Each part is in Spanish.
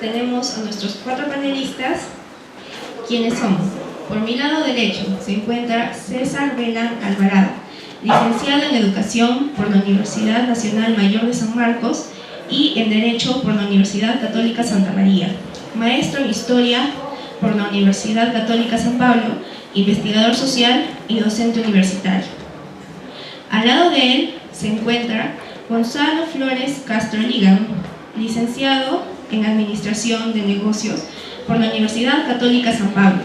tenemos a nuestros 4 panelistas, quienes son: por mi lado derecho se encuentra César Vela Alvarado, licenciado en Educación por la Universidad Nacional Mayor de San Marcos y en Derecho por la Universidad Católica Santa María, maestro en Historia por la Universidad Católica San Pablo, investigador social y docente universitario. Al lado de él se encuentra Gonzalo Flores Castro Lígano, licenciado en Administración de Negocios por la Universidad Católica San Pablo,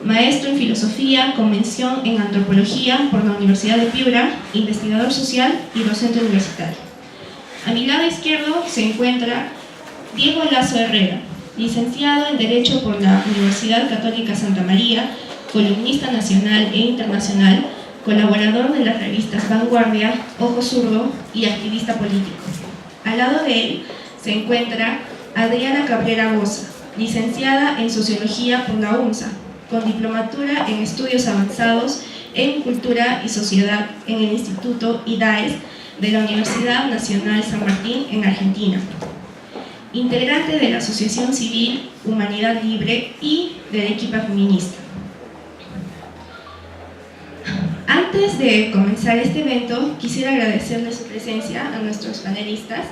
maestro en Filosofía con mención en Antropología por la Universidad de Piura, investigador social y docente universitario. A mi lado izquierdo se encuentra Diego Lazo Herrera, licenciado en Derecho por la Universidad Católica Santa María, columnista nacional e internacional, colaborador de las revistas Vanguardia, Ojo Zurdo y activista político. Al lado de él se encuentra Adriana Cabrera Boza, licenciada en Sociología por la UNSA, con diplomatura en Estudios Avanzados en Cultura y Sociedad en el Instituto IDAES de la Universidad Nacional San Martín en Argentina, integrante de la Asociación Civil Humanidad Libre y de Arequipa Feminista. Antes de comenzar este evento, quisiera agradecerles su presencia a nuestros panelistas,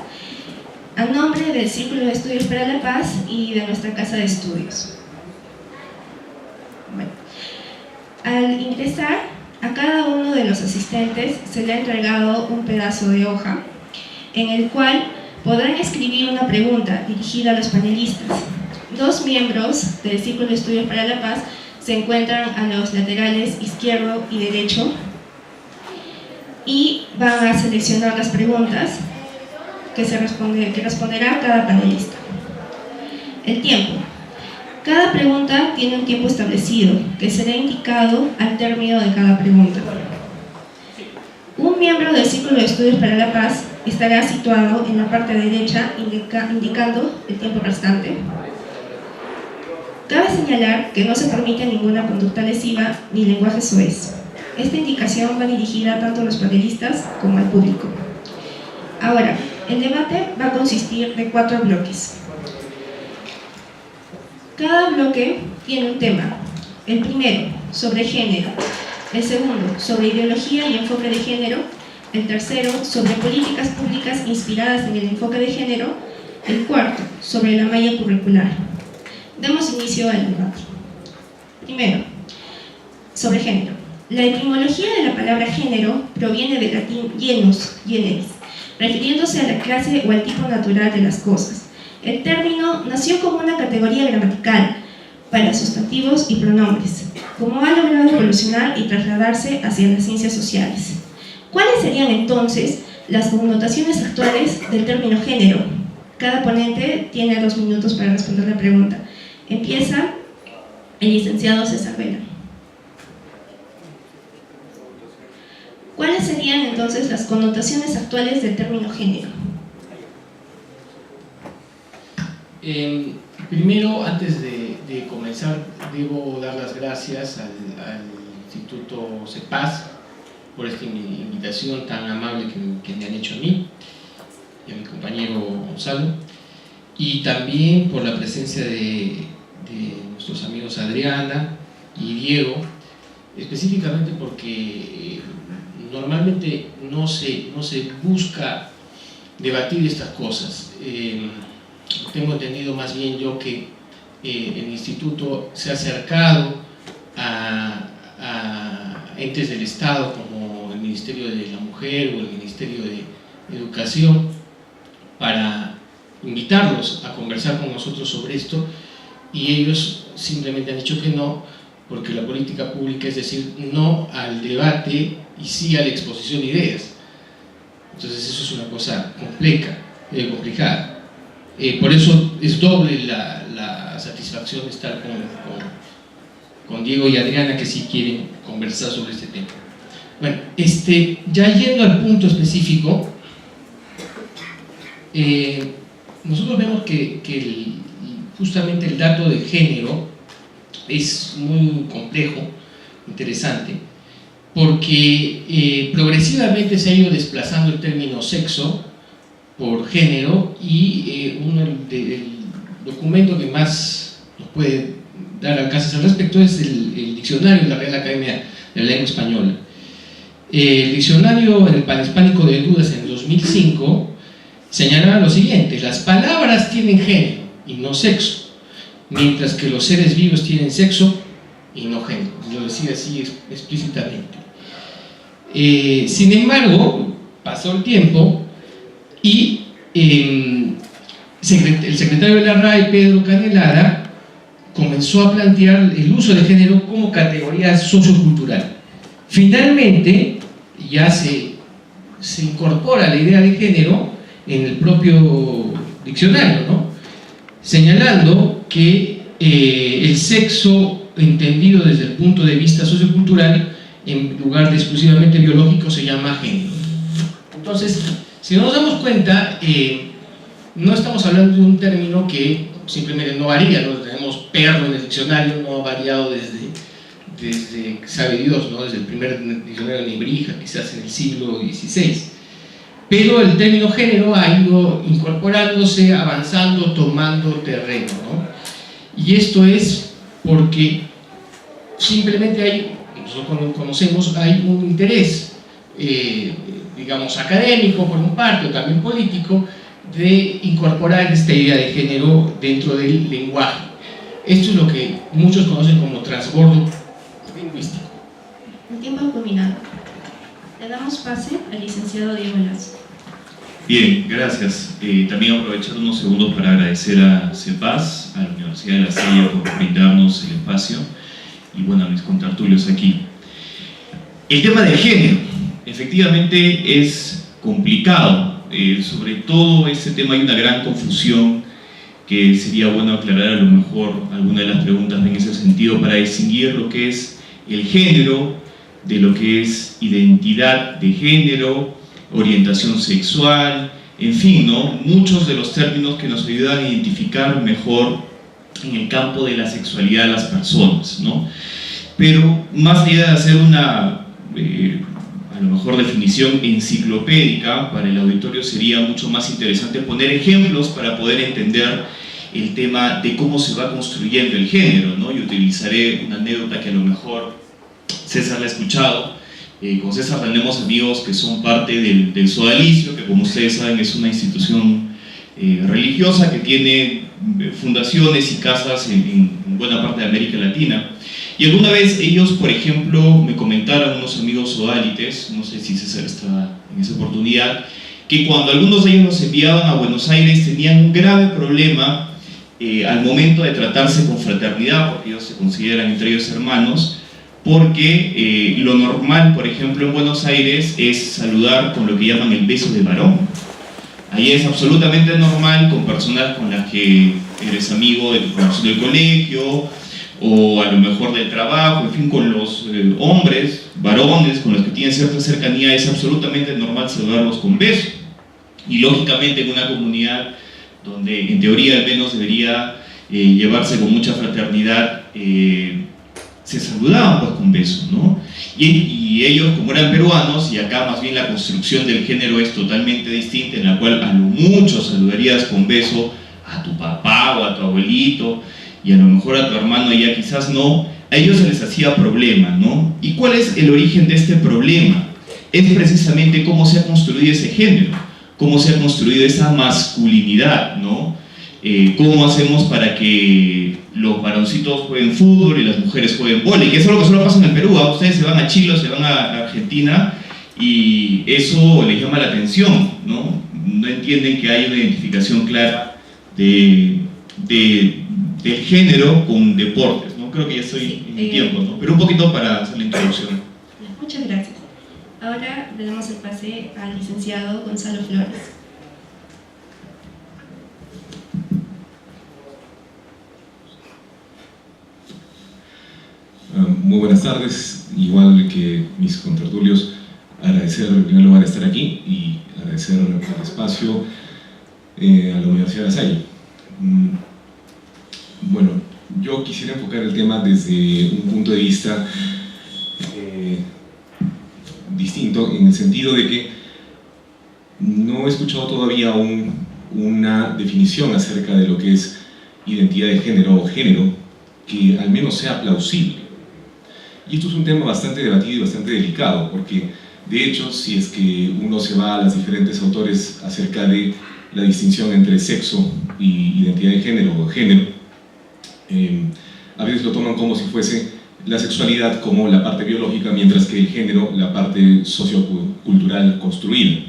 a nombre del Círculo de Estudios para la Paz y de nuestra Casa de Estudios. Bueno, al ingresar, a cada uno de los asistentes se le ha entregado un pedazo de hoja en el cual podrán escribir una pregunta dirigida a los panelistas. 2 miembros del Círculo de Estudios para la Paz se encuentran a los laterales izquierdo y derecho y van a seleccionar las preguntas que responderá cada panelista. El tiempo. Cada pregunta tiene un tiempo establecido que será indicado al término de cada pregunta. Un miembro del Círculo de Estudios para la Paz estará situado en la parte derecha indicando el tiempo restante. Cabe señalar que no se permite ninguna conducta lesiva ni lenguaje soez. Esta indicación va dirigida tanto a los panelistas como al público. Ahora, el debate va a consistir de 4 bloques. Cada bloque tiene un tema. El primero, sobre género. El segundo, sobre ideología y enfoque de género. El tercero, sobre políticas públicas inspiradas en el enfoque de género. El cuarto, sobre la malla curricular. Damos inicio al debate. Primero, sobre género. La etimología de la palabra género proviene del latín genus, generis, refiriéndose a la clase o al tipo natural de las cosas. El término nació como una categoría gramatical para sustantivos y pronombres, como ha logrado evolucionar y trasladarse hacia las ciencias sociales. ¿Cuáles serían entonces las connotaciones actuales del término género? Cada ponente tiene 2 minutos para responder la pregunta. Empieza el licenciado César Vela. ¿Cuáles serían entonces las connotaciones actuales del término género? Primero, antes de comenzar, debo dar las gracias al Instituto CEPAS por esta invitación tan amable que me han hecho a mí y a mi compañero Gonzalo, y también por la presencia de nuestros amigos Adriana y Diego, específicamente porque normalmente no se busca debatir estas cosas. Tengo entendido más bien yo que el instituto se ha acercado a entes del Estado como el Ministerio de la Mujer o el Ministerio de Educación para invitarlos a conversar con nosotros sobre esto, y ellos simplemente han dicho que no, porque la política pública es decir no al debate y sí a la exposición de ideas. Entonces eso es una cosa complicada. Por eso es doble la satisfacción de estar con Diego y Adriana, que sí quieren conversar sobre este tema. Bueno, ya yendo al punto específico, nosotros vemos que justamente el dato de género es muy complejo, interesante, porque progresivamente se ha ido desplazando el término sexo por género, y documento que más nos puede dar alcances al respecto es el diccionario de la Real Academia de la Lengua Española. El diccionario en el Panhispánico de Dudas en 2005 señalaba lo siguiente: las palabras tienen género y no sexo, mientras que los seres vivos tienen sexo y no género. Lo decía así explícitamente. Sin embargo, pasó el tiempo y el secretario de la RAE, Pedro Canelada, comenzó a plantear el uso de género como categoría sociocultural. Finalmente, ya se incorpora la idea de género en el propio diccionario, ¿no? Señalando que el sexo entendido desde el punto de vista sociocultural, en lugar de exclusivamente biológico, se llama género. Entonces, si nos damos cuenta, no estamos hablando de un término que simplemente no varía, ¿no? Tenemos perro en el diccionario, no ha variado desde sabe Dios, ¿no? Desde el primer diccionario de Nebrija, quizás en el siglo XVI. Pero el término género ha ido incorporándose, avanzando, tomando terreno, ¿no? Y esto es porque simplemente nosotros conocemos, hay un interés, digamos, académico por un parte, o también político, de incorporar esta idea de género dentro del lenguaje. Esto es lo que muchos conocen como transbordo lingüístico. El tiempo ha culminado. Le damos pase al licenciado Diego Lazo. Bien, gracias. También aprovechar unos segundos para agradecer a CEPAS, a la Universidad de La Salle, por brindarnos el espacio, y bueno, a mis contertulios aquí. El tema del género, efectivamente es complicado. Sobre todo este tema hay una gran confusión que sería bueno aclarar a lo mejor alguna de las preguntas en ese sentido para distinguir lo que es el género de lo que es identidad de género, orientación sexual, en fin, ¿no? Muchos de los términos que nos ayudan a identificar mejor en el campo de la sexualidad de las personas, ¿no? Pero más allá de hacer una a lo mejor definición enciclopédica, para el auditorio sería mucho más interesante poner ejemplos para poder entender el tema de cómo se va construyendo el género, ¿no? Y utilizaré una anécdota que a lo mejor César la ha escuchado. Con César tenemos amigos que son parte del Sodalicio, que como ustedes saben es una institución religiosa que tiene fundaciones y casas en buena parte de América Latina. Y alguna vez ellos, por ejemplo, me comentaron unos amigos sodalites, no sé si César estaba en esa oportunidad, que cuando algunos de ellos los enviaban a Buenos Aires tenían un grave problema al momento de tratarse con fraternidad, porque ellos se consideran entre ellos hermanos, porque lo normal, por ejemplo, en Buenos Aires es saludar con lo que llaman el beso de varón. Ahí es absolutamente normal con personas con las que eres amigo del colegio, o a lo mejor del trabajo, en fin, con los hombres, varones, con los que tienen cierta cercanía, es absolutamente normal saludarlos con beso. Y lógicamente en una comunidad donde en teoría al menos debería llevarse con mucha fraternidad, se saludaban pues con beso, ¿no? Y ellos, como eran peruanos, y acá más bien la construcción del género es totalmente distinta, en la cual a lo mucho saludarías con beso a tu papá o a tu abuelito, y a lo mejor a tu hermano ya quizás no, a ellos se les hacía problema, ¿no? ¿Y cuál es el origen de este problema? Es precisamente cómo se ha construido ese género, cómo se ha construido esa masculinidad, ¿no? ¿Cómo hacemos para que los varoncitos jueguen fútbol y las mujeres jueguen vóley? Que eso es lo que solo pasa en el Perú, ¿eh? Ustedes se van a Chile, se van a Argentina y eso les llama la atención, ¿no? No entienden que hay una identificación clara del género con deportes, ¿no? Creo que ya estoy en tiempo, ¿no? Pero un poquito para hacer la introducción. Muchas gracias. Ahora le damos el pase al licenciado Gonzalo Flores. Muy buenas tardes, igual que mis contertulios, agradecer en primer lugar estar aquí y agradecer el espacio a la Universidad de La Salle. Bueno, yo quisiera enfocar el tema desde un punto de vista distinto, en el sentido de que no he escuchado todavía una definición acerca de lo que es identidad de género o género que al menos sea plausible. Y esto es un tema bastante debatido y bastante delicado, porque de hecho, si es que uno se va a los diferentes autores acerca de la distinción entre sexo y identidad de género o género, a veces lo toman como si fuese la sexualidad como la parte biológica, mientras que el género la parte sociocultural construida.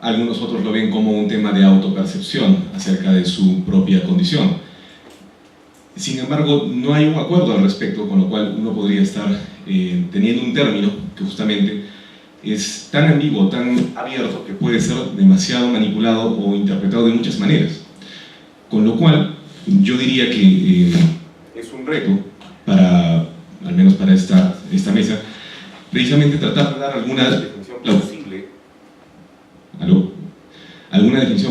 Algunos otros lo ven como un tema de autopercepción acerca de su propia condición. Sin embargo, no hay un acuerdo al respecto, con lo cual uno podría estar teniendo un término que justamente es tan ambiguo, tan abierto, que puede ser demasiado manipulado o interpretado de muchas maneras. Con lo cual, yo diría que es un reto, al menos para esta mesa, precisamente tratar de dar alguna definición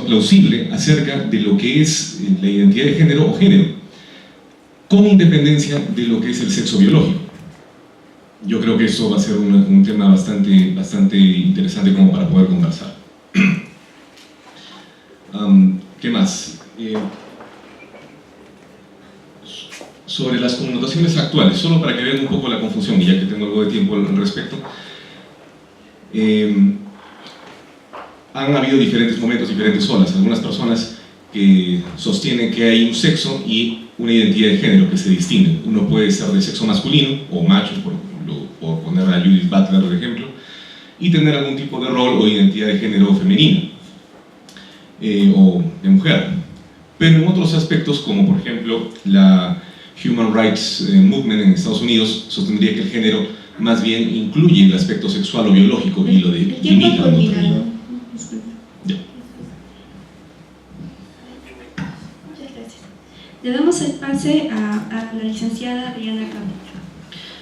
plausible, acerca de lo que es la identidad de género o género, con independencia de lo que es el sexo biológico. Yo creo que eso va a ser un tema bastante interesante como para poder conversar. ¿Qué más? Sobre las connotaciones actuales, solo para que vean un poco la confusión, y ya que tengo algo de tiempo al respecto, han habido diferentes momentos, diferentes olas. Algunas personas que sostienen que hay un sexo y una identidad de género que se distinguen. Uno puede ser de sexo masculino o macho, por poner a Judith Butler de ejemplo, y tener algún tipo de rol o identidad de género femenina o de mujer. Pero en otros aspectos, como por ejemplo la Human Rights Movement en Estados Unidos, sostendría que el género más bien incluye el aspecto sexual o biológico y lo limita a Le damos el pase a la licenciada Diana Campos.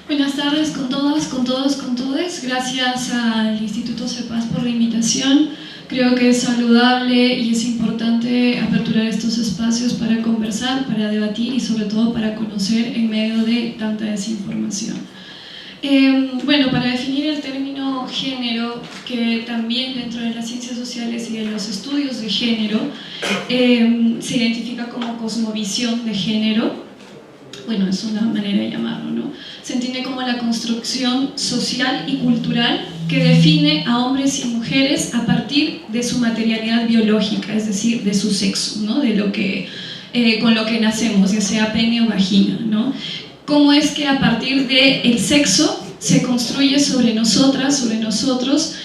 Buenas tardes con todas, con todos, con todes. Gracias al Instituto CEPAS por la invitación. Creo que es saludable y es importante aperturar estos espacios para conversar, para debatir y sobre todo para conocer en medio de tanta desinformación. Bueno, para definir el término género, que también dentro de las ciencias sociales y de los estudios de género se identifica como cosmovisión de género, bueno, es una manera de llamarlo, ¿no? Se entiende como la construcción social y cultural que define a hombres y mujeres a partir de su materialidad biológica, es decir, de su sexo, ¿no? De lo que, con lo que nacemos, ya sea pene o vagina, ¿no? Cómo es que a partir del sexo se construye sobre nosotras, sobre nosotros,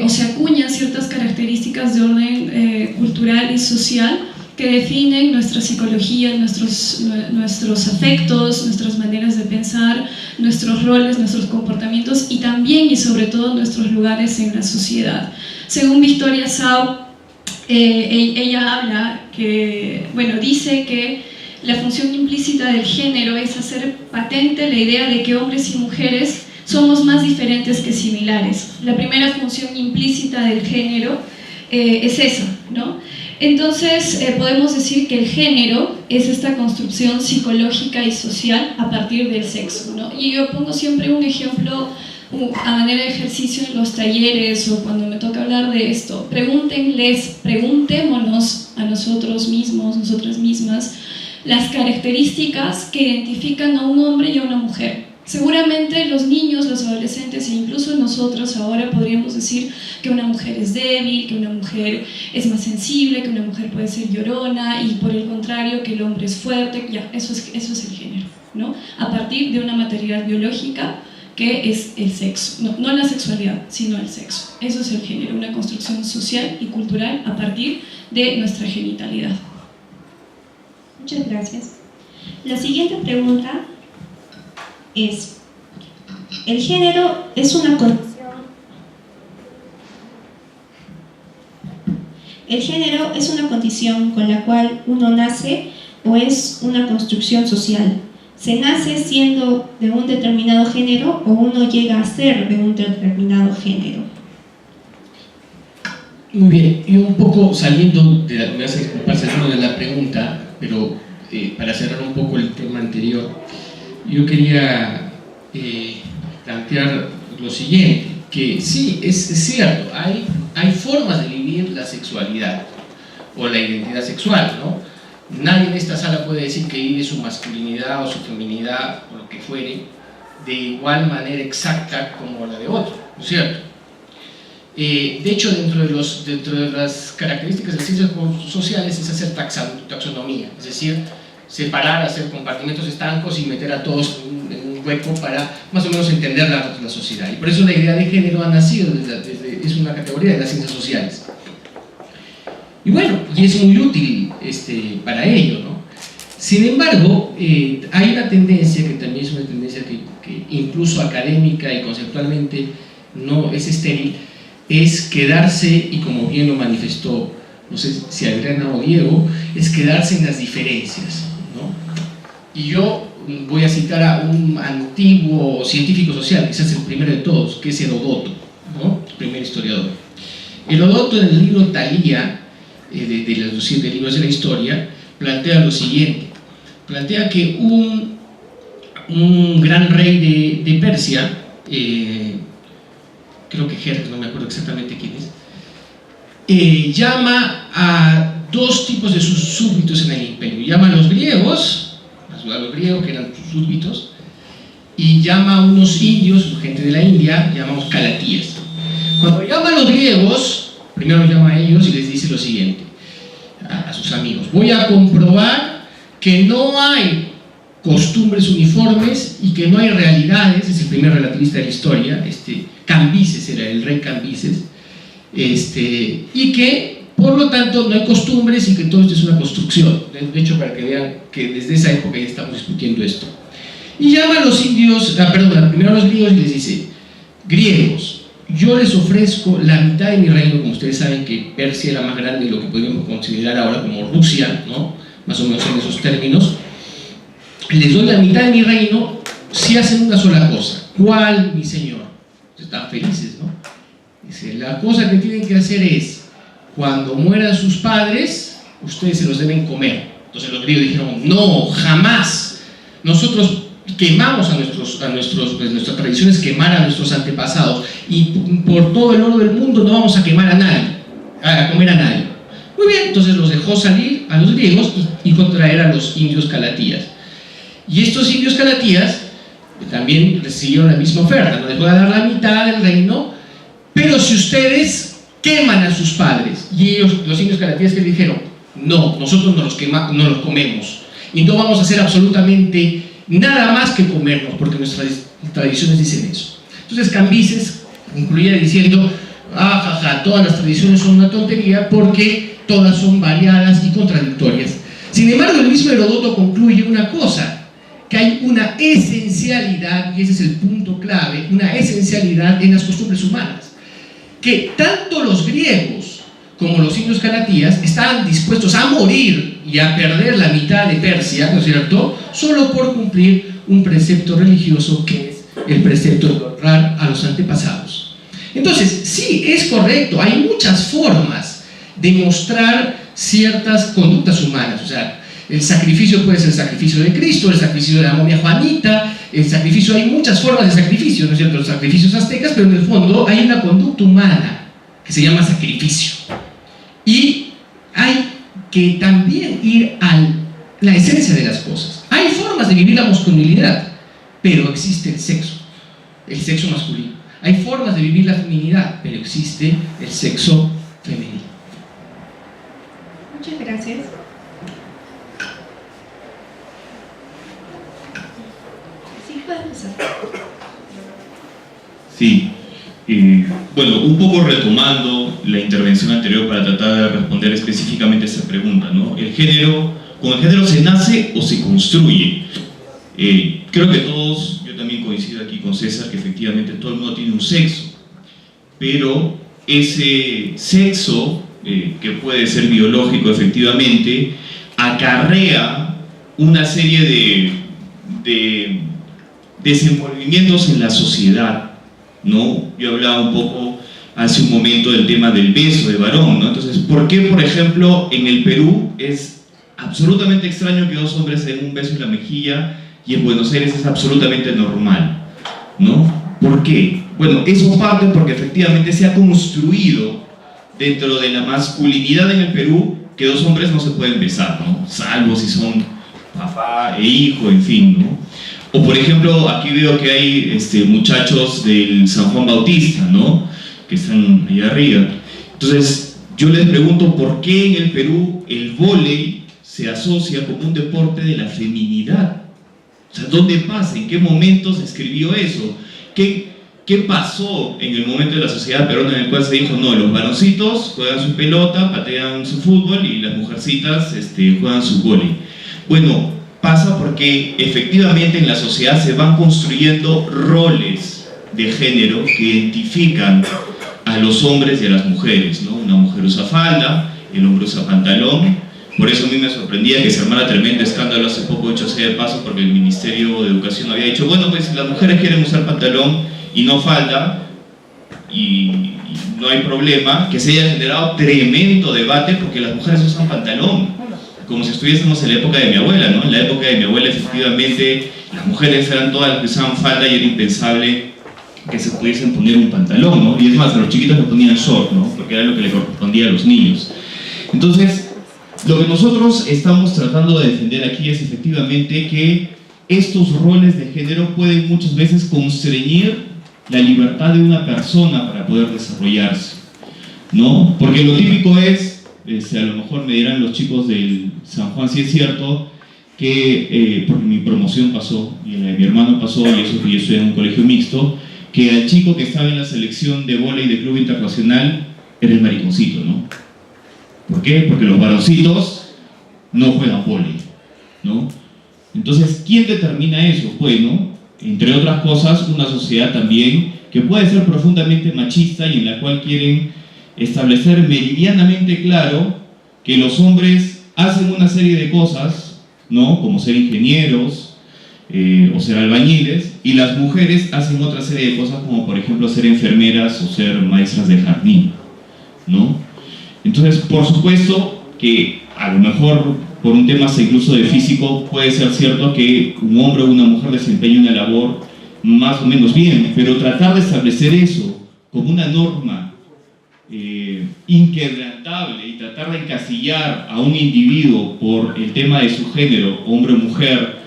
o se acuñan ciertas características de orden cultural y social que definen nuestra psicología, nuestros afectos, nuestras maneras de pensar, nuestros roles, nuestros comportamientos y también y sobre todo nuestros lugares en la sociedad. Según Victoria Sau, ella habla que, bueno, dice que la función implícita del género es hacer patente la idea de que hombres y mujeres somos más diferentes que similares. La primera función implícita del género es esa, ¿no? Entonces, podemos decir que el género es esta construcción psicológica y social a partir del sexo, ¿no? Y yo pongo siempre un ejemplo a manera de ejercicio en los talleres o cuando me toca hablar de esto. Preguntémonos a nosotros mismos, nosotras mismas, las características que identifican a un hombre y a una mujer. Seguramente los niños, los adolescentes e incluso nosotros ahora podríamos decir que una mujer es débil, que una mujer es más sensible, que una mujer puede ser llorona y por el contrario que el hombre es fuerte. Ya, eso es el género, ¿no? A partir de una materialidad biológica que es el sexo, no la sexualidad, sino el sexo. Eso es el género, una construcción social y cultural a partir de nuestra genitalidad. Muchas gracias. La siguiente pregunta es: ¿el género es una condición? ¿El género es una condición con la cual uno nace o es una construcción social? ¿Se nace siendo de un determinado género o uno llega a ser de un determinado género? Muy bien, y un poco saliendo de me hace disculpar saliendo de la pregunta, pero para cerrar un poco el tema anterior, yo quería plantear lo siguiente, que sí, es cierto, hay formas de vivir la sexualidad o la identidad sexual, ¿no? Nadie en esta sala puede decir que vive su masculinidad o su feminidad o lo que fuere de igual manera exacta como la de otro, ¿no es cierto? De hecho, dentro de las características de las ciencias sociales es hacer taxonomía, es decir, separar, hacer compartimentos estancos y meter a todos en un hueco para más o menos entender la sociedad. Y por eso la idea de género ha nacido, es una categoría de las ciencias sociales. Y bueno, y es muy útil para ello, ¿no? Sin embargo, hay una tendencia que también es una tendencia que incluso académica y conceptualmente no es estéril, es quedarse, y como bien lo manifestó, no sé si Adriana o Diego, es quedarse en las diferencias, ¿no? Y yo voy a citar a un antiguo científico social, quizás el primero de todos, que es Heródoto, ¿no? El primer historiador. Heródoto, en el libro Talía, de los 7 libros de la historia, plantea lo siguiente: plantea que un gran rey de Persia, creo que Jerjes, no me acuerdo exactamente quién es, llama a dos tipos de sus súbditos en el imperio. Llama a los griegos que eran sus súbditos, y llama a unos indios, gente de la India, llamamos calatíes. Cuando llama a los griegos, primero los llama a ellos y les dice lo siguiente a sus amigos: voy a comprobar que no hay costumbres uniformes y que no hay realidades. Es el primer relativista de la historia, Cambises era el rey Cambises, y que por lo tanto no hay costumbres y que todo esto es una construcción. De hecho, para que vean que desde esa época ya estamos discutiendo esto. Y llama a los indios, primero a los griegos, y les dice: griegos, yo les ofrezco la mitad de mi reino. Como ustedes saben que Persia era más grande de lo que podríamos considerar ahora como Rusia, ¿no? Más o menos en esos términos. Les doy la mitad de mi reino si hacen una sola cosa. ¿Cuál, mi señor? Están felices, ¿no? Dice: la cosa que tienen que hacer es, cuando mueran sus padres, ustedes se los deben comer. Entonces los griegos dijeron: no, jamás. Nosotros quemamos nuestra tradición es quemar a nuestros antepasados, y por todo el oro del mundo no vamos a quemar a nadie, a comer a nadie. Muy bien, entonces los dejó salir a los griegos y contraer a los indios calatías. Y estos indios calatías también recibieron la misma oferta: no les voy a dar la mitad del reino, pero si ustedes queman a sus padres. Y ellos, los indios calatías, que dijeron: no, nosotros no los comemos, y no vamos a hacer absolutamente nada más que comernos, porque nuestras tradiciones dicen eso. Entonces Cambises concluía diciendo: todas las tradiciones son una tontería porque todas son variadas y contradictorias. Sin embargo, el mismo Heródoto concluye una cosa: que hay una esencialidad, y ese es el punto clave, una esencialidad en las costumbres humanas, que tanto los griegos como los indios calatías estaban dispuestos a morir y a perder la mitad de Persia, ¿no es cierto?, solo por cumplir un precepto religioso, que es el precepto de honrar a los antepasados. Entonces, sí, es correcto, hay muchas formas de mostrar ciertas conductas humanas. O sea, el sacrificio puede ser el sacrificio de Cristo, el sacrificio de la momia Juanita, hay muchas formas de sacrificio, ¿no es cierto?, los sacrificios aztecas, pero en el fondo hay una conducta humana que se llama sacrificio. Y hay que también ir a la esencia de las cosas. Hay formas de vivir la masculinidad, pero existe el sexo masculino. Hay formas de vivir la feminidad, pero existe el sexo femenino. Muchas gracias. Sí, podemos hacer. Sí. Bueno, un poco retomando la intervención anterior para tratar de responder específicamente esa pregunta, ¿no? ¿Con el género se nace o se construye? Creo que todos, yo también coincido aquí con César, que efectivamente todo el mundo tiene un sexo, pero ese sexo, que puede ser biológico efectivamente, acarrea una serie de desenvolvimientos en la sociedad, ¿no? Yo hablaba un poco hace un momento del tema del beso de varón, ¿no? Entonces, ¿por qué, por ejemplo, en el Perú es absolutamente extraño que dos hombres se den un beso en la mejilla y en Buenos Aires es absolutamente normal, ¿no? ¿Por qué? Bueno, eso parte porque efectivamente se ha construido dentro de la masculinidad en el Perú que dos hombres no se pueden besar, ¿no? Salvo si son papá e hijo, en fin, ¿no? O por ejemplo, aquí veo que hay muchachos del San Juan Bautista, ¿no? Que están allá arriba. Entonces, yo les pregunto, ¿por qué en el Perú el vóley se asocia como un deporte de la feminidad? O sea, ¿dónde pasa? ¿En qué momento se escribió eso? ¿Qué pasó en el momento de la sociedad peruana en el cual se dijo, no, los varoncitos juegan su pelota, patean su fútbol y las mujercitas juegan su vóley? Bueno, pasa porque efectivamente en la sociedad se van construyendo roles de género que identifican a los hombres y a las mujeres, ¿no? Una mujer usa falda, el hombre usa pantalón. Por eso a mí me sorprendía que se armara tremendo escándalo hace poco, hecho sea de paso, porque el Ministerio de Educación había dicho, bueno, pues si las mujeres quieren usar pantalón y no falda, y no hay problema, que se haya generado tremendo debate porque las mujeres usan pantalón, como si estuviésemos en la época de mi abuela, ¿no? En la época de mi abuela, efectivamente, las mujeres eran todas las que usaban falda y era impensable que se pudiesen poner un pantalón, ¿no? Y es más, a los chiquitos le ponían short, ¿no? Porque era lo que le correspondía a los niños. Entonces, lo que nosotros estamos tratando de defender aquí es efectivamente que estos roles de género pueden muchas veces constreñir la libertad de una persona para poder desarrollarse, ¿no? Porque lo típico es, a lo mejor me dirán los chicos del San Juan si es cierto, que, porque mi promoción pasó, y la de mi hermano pasó, y eso que yo estoy en un colegio mixto, que al chico que estaba en la selección de vóley de club internacional era el mariconcito, ¿no? ¿Por qué? Porque los varoncitos no juegan vóley, ¿no? Entonces, ¿quién determina eso? Bueno, entre otras cosas, una sociedad también que puede ser profundamente machista y en la cual quieren establecer meridianamente claro que los hombres hacen una serie de cosas, ¿no? Como ser ingenieros o ser albañiles, y las mujeres hacen otra serie de cosas como por ejemplo ser enfermeras o ser maestras de jardín, ¿no? Entonces, por supuesto que a lo mejor por un tema incluso de físico puede ser cierto que un hombre o una mujer desempeñe una labor más o menos bien, pero tratar de establecer eso como una norma inquebrantable y tratar de encasillar a un individuo por el tema de su género, hombre o mujer,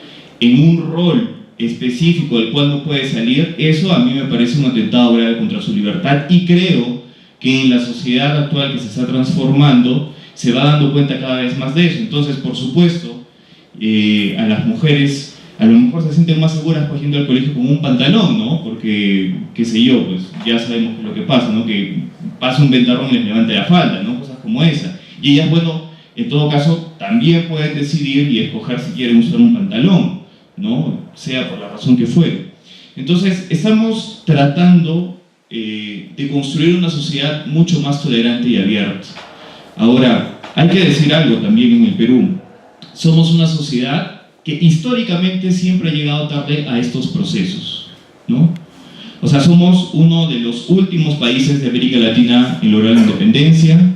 en un rol específico del cual no puede salir, eso a mí me parece un atentado grave contra su libertad, y creo que en la sociedad actual que se está transformando se va dando cuenta cada vez más de eso. Entonces, por supuesto, a las mujeres a lo mejor se sienten más seguras pues yendo al colegio con un pantalón, ¿no? Porque, qué sé yo, pues ya sabemos lo que pasa, ¿no? Que pasa un ventarrón y les levanta la falda, ¿no? Cosas como esa. Y ellas, bueno, en todo caso, también pueden decidir y escoger si quieren usar un pantalón, ¿no? Sea por la razón que fuere. Entonces, estamos tratando de construir una sociedad mucho más tolerante y abierta. Ahora, hay que decir algo también en el Perú. Somos una sociedad que históricamente siempre ha llegado tarde a estos procesos, ¿no? O sea, somos uno de los últimos países de América Latina en lograr la independencia.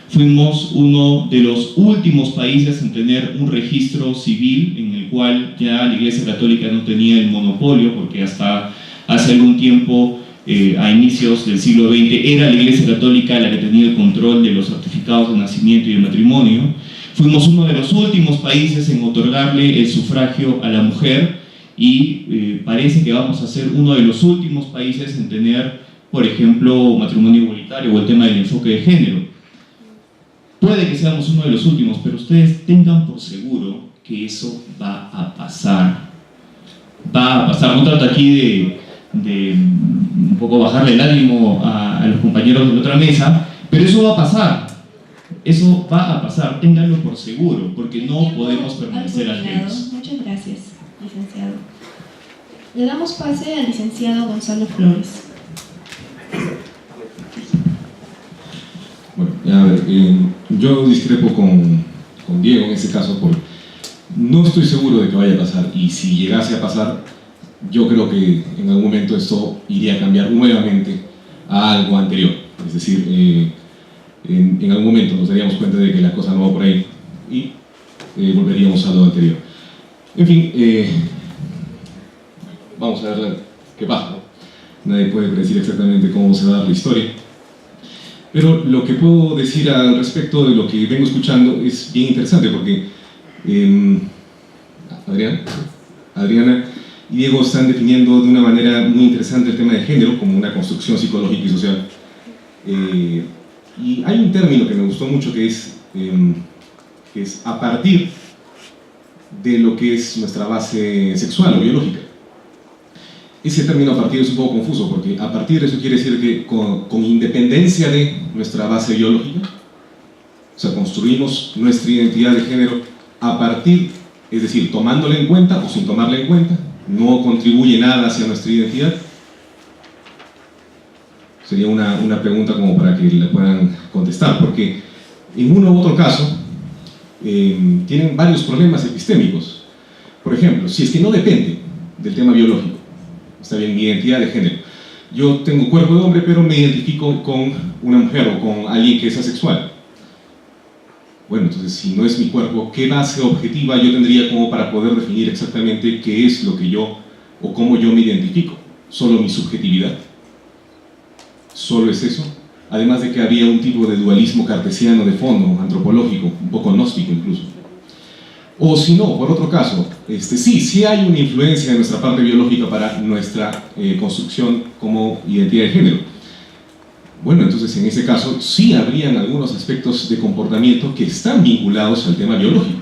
Fuimos uno de los últimos países en tener un registro civil en el cual ya la Iglesia Católica no tenía el monopolio, porque hasta hace algún tiempo, a inicios del siglo XX, era la Iglesia Católica la que tenía el control de los certificados de nacimiento y de matrimonio. Fuimos uno de los últimos países en otorgarle el sufragio a la mujer y parece que vamos a ser uno de los últimos países en tener, por ejemplo, matrimonio igualitario o el tema del enfoque de género. Puede que seamos uno de los últimos, pero ustedes tengan por seguro que eso va a pasar. Va a pasar. No trato aquí de un poco bajarle el ánimo a los compañeros de la otra mesa, pero eso va a pasar. Eso va a pasar, ténganlo por seguro, porque no podemos permanecer ajenos. Muchas gracias, licenciado. Le damos pase al licenciado Gonzalo Flores. Bueno, a ver, yo discrepo con Diego en ese caso, porque no estoy seguro de que vaya a pasar, y si llegase a pasar, yo creo que en algún momento esto iría a cambiar nuevamente a algo anterior. Es decir, en algún momento nos daríamos cuenta de que la cosa no va por ahí y volveríamos a lo anterior. En fin, vamos a ver qué pasa, ¿no? Nadie puede predecir exactamente cómo se va a dar la historia. Pero lo que puedo decir al respecto de lo que vengo escuchando es bien interesante porque Adriana y Diego están definiendo de una manera muy interesante el tema de género como una construcción psicológica y social. Y hay un término que me gustó mucho que es a partir de lo que es nuestra base sexual o biológica. Ese término a partir es un poco confuso porque a partir eso quiere decir que con independencia de nuestra base biológica, o sea, construimos nuestra identidad de género a partir, es decir, tomándola en cuenta o sin tomarla en cuenta, no contribuye nada hacia nuestra identidad. Sería una pregunta como para que la puedan contestar, porque en uno u otro caso tienen varios problemas epistémicos. Por ejemplo, si es que no depende del tema biológico, está bien, mi identidad de género. Yo tengo cuerpo de hombre, pero me identifico con una mujer o con alguien que es asexual. Bueno, entonces, si no es mi cuerpo, ¿qué base objetiva yo tendría como para poder definir exactamente qué es lo que yo o cómo yo me identifico? ¿Solo mi subjetividad? ¿Solo es eso? Además de que había un tipo de dualismo cartesiano de fondo, antropológico, un poco gnóstico incluso. O si no, por otro caso, sí hay una influencia de nuestra parte biológica para nuestra construcción como identidad de género. Bueno, entonces en ese caso sí habrían algunos aspectos de comportamiento que están vinculados al tema biológico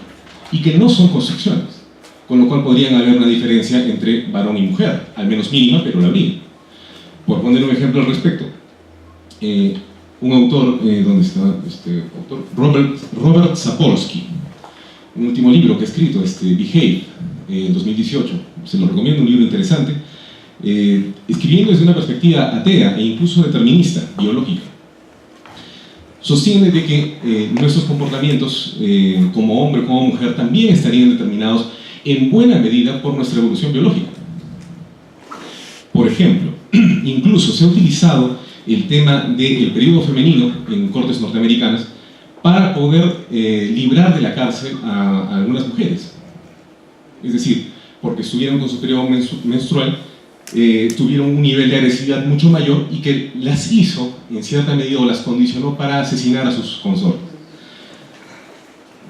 y que no son construcciones, con lo cual podrían haber una diferencia entre varón y mujer, al menos mínima, pero la habría. Por poner un ejemplo al respecto, un autor, ¿dónde está este autor? Robert Sapolsky, un último libro que ha escrito, Behave, en 2018, se lo recomiendo, un libro interesante, escribiendo desde una perspectiva atea e incluso determinista, biológica. Sostiene de que nuestros comportamientos como hombre o como mujer también estarían determinados en buena medida por nuestra evolución biológica. Por ejemplo, incluso se ha utilizado el tema del periodo femenino en cortes norteamericanas para poder librar de la cárcel a algunas mujeres. Es decir, porque estuvieron con su periodo menstrual, tuvieron un nivel de agresividad mucho mayor y que las hizo, en cierta medida, o las condicionó para asesinar a sus consortes.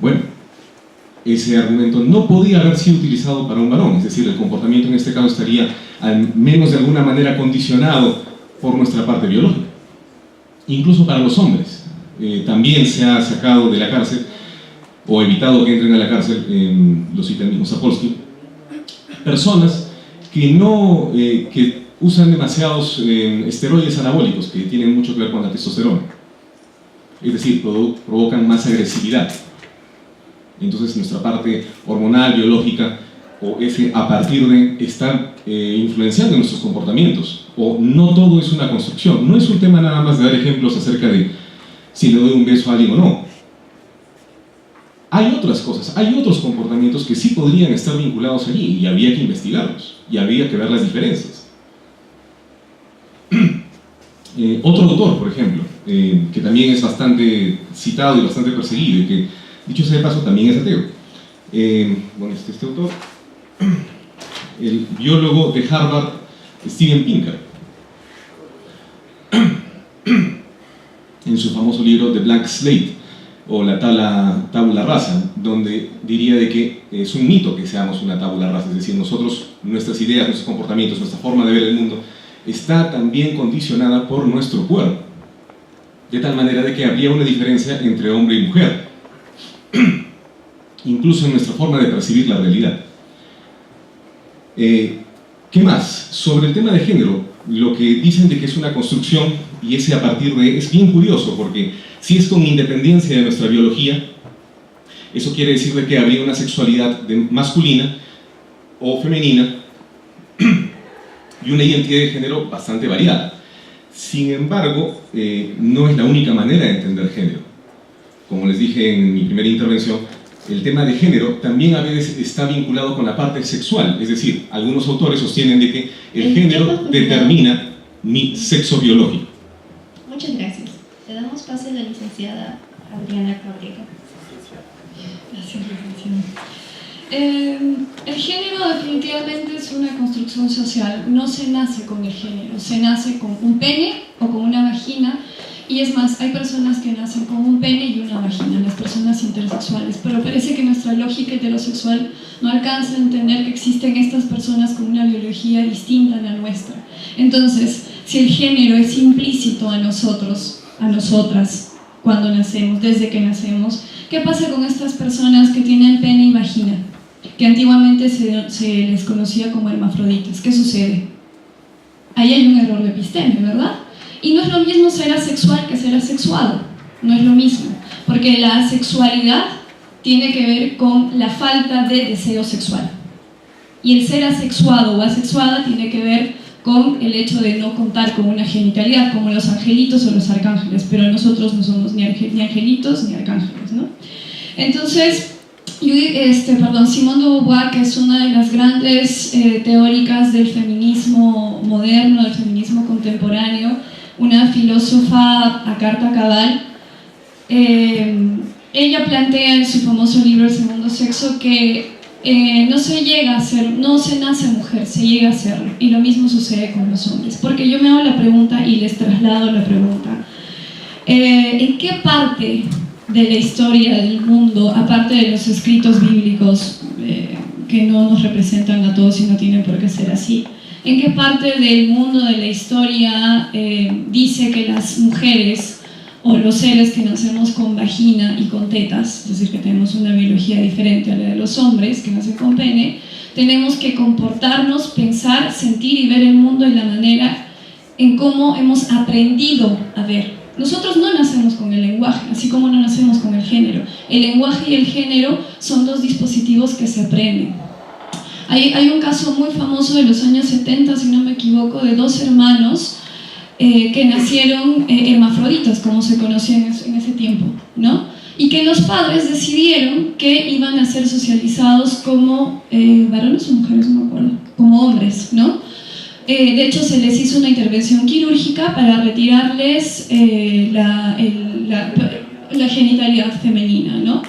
Bueno, ese argumento no podía haber sido utilizado para un varón, es decir, el comportamiento en este caso estaría al menos de alguna manera condicionado por nuestra parte biológica. Incluso para los hombres, también se ha sacado de la cárcel o evitado que entren a la cárcel, lo cita el mismo Sapolsky, personas que usan demasiados esteroides anabólicos que tienen mucho que ver con la testosterona, es decir, provocan más agresividad. Entonces nuestra parte hormonal, biológica, o ese a partir de estar influenciando nuestros comportamientos, o no todo es una construcción, no es un tema nada más de dar ejemplos acerca de si le doy un beso a alguien o no. Hay otras cosas, hay otros comportamientos que sí podrían estar vinculados allí y había que investigarlos y había que ver las diferencias. Otro autor, por ejemplo, que también es bastante citado y bastante perseguido y que, dicho sea de paso, también es ateo. Bueno, este autor, el biólogo de Harvard, Steven Pinker, en su famoso libro The Blank Slate, o la tabula rasa, donde diría de que es un mito que seamos una tabula rasa, es decir, nosotros, nuestras ideas, nuestros comportamientos, nuestra forma de ver el mundo, está también condicionada por nuestro cuerpo, de tal manera de que habría una diferencia entre hombre y mujer, incluso en nuestra forma de percibir la realidad. ¿Qué más? Sobre el tema de género, lo que dicen de que es una construcción, y ese a partir de, es bien curioso, porque si es con independencia de nuestra biología, eso quiere decir de que habría una sexualidad masculina o femenina y una identidad de género bastante variada. Sin embargo, no es la única manera de entender género. Como les dije en mi primera intervención, el tema de género también a veces está vinculado con la parte sexual, es decir, algunos autores sostienen de que el género determina mi sexo biológico. Muchas gracias. Le damos pase a la licenciada Adriana Cabrera. Gracias, licenciada. El género definitivamente es una construcción social. No se nace con el género, se nace con un pene o con una vagina Y es más, hay personas que nacen con un pene y una vagina, las personas intersexuales, pero parece que nuestra lógica heterosexual no alcanza a entender que existen estas personas con una biología distinta a la nuestra. Entonces, si el género es implícito a nosotros, a nosotras, cuando nacemos, desde que nacemos, ¿qué pasa con estas personas que tienen pene y vagina? Que antiguamente se les conocía como hermafroditas. ¿Qué sucede? Ahí hay un error de epistemia, ¿verdad? Y no es lo mismo ser asexual que ser asexuado, no es lo mismo, porque la asexualidad tiene que ver con la falta de deseo sexual, y el ser asexuado o asexuada tiene que ver con el hecho de no contar con una genitalidad, como los angelitos o los arcángeles, pero nosotros no somos ni angelitos ni arcángeles, ¿no? Entonces, Simone de Beauvoir, que es una de las grandes teóricas del feminismo moderno, del feminismo contemporáneo, una filósofa a carta cabal, ella plantea en su famoso libro El segundo sexo que no se nace mujer, se llega a serlo, y lo mismo sucede con los hombres, porque yo me hago la pregunta y les traslado la pregunta: ¿en qué parte de la historia del mundo, aparte de los escritos bíblicos que no nos representan a todos y no tienen por qué ser así, en qué parte del mundo de la historia dice que las mujeres o los seres que nacemos con vagina y con tetas, es decir, que tenemos una biología diferente a la de los hombres que nacen con pene, tenemos que comportarnos, pensar, sentir y ver el mundo de la manera en cómo hemos aprendido a ver? Nosotros no nacemos con el lenguaje, así como no nacemos con el género. El lenguaje y el género son dos dispositivos que se aprenden. Hay un caso muy famoso de los años 70, si no me equivoco, de dos hermanos que nacieron hermafroditas, como se conocía en ese tiempo, ¿no? Y que los padres decidieron que iban a ser socializados como varones o mujeres, no me acuerdo, como hombres, ¿no? De hecho, se les hizo una intervención quirúrgica para retirarles la genitalidad femenina, ¿no?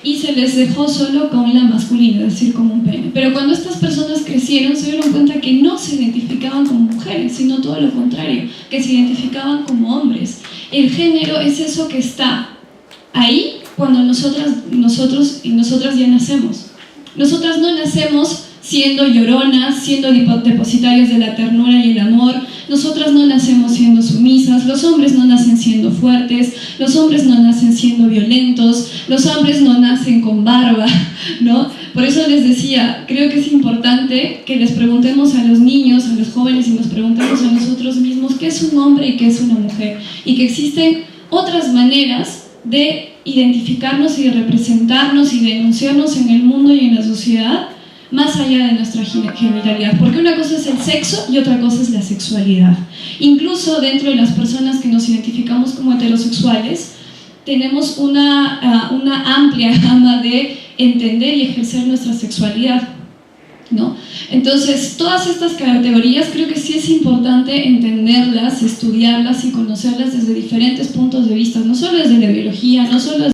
Y se les dejó solo con la masculina, es decir, como un pene. Pero cuando estas personas crecieron, se dieron cuenta que no se identificaban como mujeres, sino todo lo contrario, que se identificaban como hombres. El género es eso que está ahí cuando nosotros y nosotras ya nacemos. Nosotras no nacemos siendo lloronas, siendo depositarias de la ternura y el amor. Nosotras no nacemos siendo sumisas, los hombres no nacen siendo fuertes, los hombres no nacen siendo violentos, los hombres no nacen con barba, ¿no? Por eso les decía, creo que es importante que les preguntemos a los niños, a los jóvenes, y nos preguntemos a nosotros mismos qué es un hombre y qué es una mujer, y que existen otras maneras de identificarnos y de representarnos y de denunciarnos en el mundo y en la sociedad, más allá de nuestra genitalidad, porque una cosa es el sexo y otra cosa es la sexualidad. Incluso dentro de las personas que nos identificamos como heterosexuales, tenemos una amplia gama de entender y ejercer nuestra sexualidad, ¿no? Entonces, todas estas categorías creo que sí es importante entenderlas, estudiarlas y conocerlas desde diferentes puntos de vista, no solo desde la biología, no solo desde